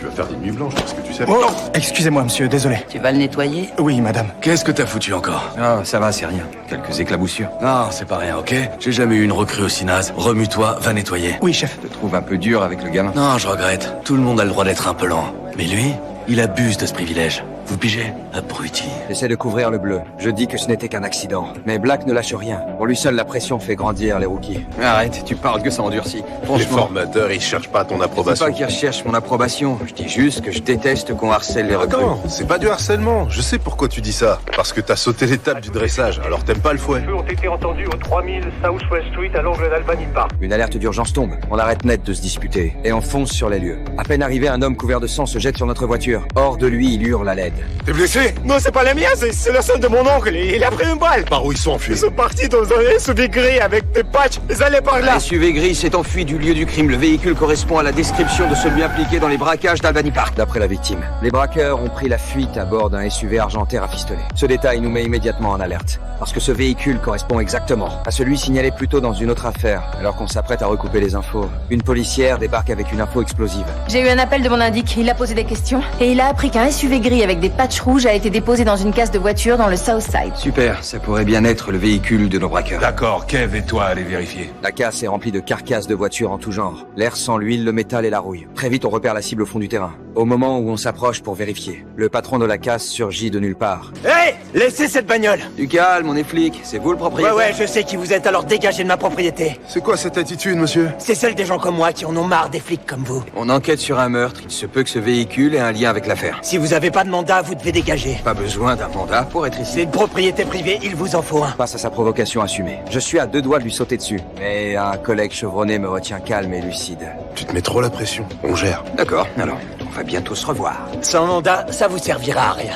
Tu vas faire des nuits blanches parce que tu sais... Oh, excusez-moi, monsieur, désolé. Tu vas le nettoyer? Oui, madame. Qu'est-ce que t'as foutu encore? Ah, ça va, c'est rien. Quelques éclaboussures. Non, c'est pas rien, ok? J'ai jamais eu une recrue aussi naze. Remue-toi, va nettoyer. Oui, chef. Je te trouve un peu dur avec le gamin. Non, je regrette. Tout le monde a le droit d'être un peu lent. Mais lui, il abuse de ce privilège. Vous pigez? Abruti. J'essaie de couvrir le bleu. Je dis que ce n'était qu'un accident. Mais Black ne lâche rien. Pour lui seul, la pression fait grandir les rookies. Arrête, tu parles que ça endurcit. Les Franchement, formateurs, ils cherchent pas ton c'est approbation. pas qu'ils recherchent mon approbation. Je dis juste que je déteste qu'on harcèle les recrues. Attends, c'est pas du harcèlement. Je sais pourquoi tu dis ça. Parce que t'as sauté l'étape du dressage, alors t'aimes pas le fouet. Les feux ont été entendus au 3000 Southwest Street à l'angle d'Albany Park. Une alerte d'urgence tombe. On arrête net de se disputer. Et on fonce sur les lieux. À peine arrivé, un homme couvert de sang se jette sur notre voiture. Hors de lui, il hurle à l'aide. T'es blessé? Non, c'est pas la mienne, c'est la seule de mon oncle. Il a pris une balle. Par où ils sont enfuis? Ils sont partis dans un SUV gris avec des patchs. Ils allaient par là. La SUV gris s'est enfui du lieu du crime. Le véhicule correspond à la description de celui impliqué dans les braquages d'Albany Park. D'après la victime, les braqueurs ont pris la fuite à bord d'un SUV argenté rafistolé. Ce détail nous met immédiatement en alerte. Parce que ce véhicule correspond exactement à celui signalé plus tôt dans une autre affaire. Alors qu'on s'apprête à recouper les infos, une policière débarque avec une info explosive. J'ai eu un appel de mon indique, il a posé des questions, et il a appris qu'un SUV gris avec des patchs rouges a été déposé dans une casse de voiture dans le Southside. Super, ça pourrait bien être le véhicule de nos braqueurs. D'accord, Kev et toi allez vérifier. La casse est remplie de carcasses de voitures en tout genre. L'air sans l'huile, le métal et la rouille. Très vite, on repère la cible au fond du terrain. Au moment où on s'approche pour vérifier, le patron de la casse surgit de nulle part. Hé, laissez cette bagnole. Du calme, on est flic. C'est vous le propriétaire? Ouais, je sais qui vous êtes, alors dégagez de ma propriété. C'est quoi cette attitude, monsieur? C'est celle des gens comme moi qui en ont marre des flics comme vous. On enquête sur un meurtre. Il se peut que ce véhicule ait un lien avec l'affaire. Si vous avez pas de mandat, vous devez dégager. Pas besoin d'un mandat pour être C'est ici. une propriété privée, il vous en faut un. Face à sa provocation assumée, je suis à 2 doigts de lui sauter dessus. Mais un collègue chevronné me retient calme et lucide. Tu te mets trop la pression. On gère. D'accord, alors, on va bientôt se revoir. Sans mandat, ça vous servira à rien.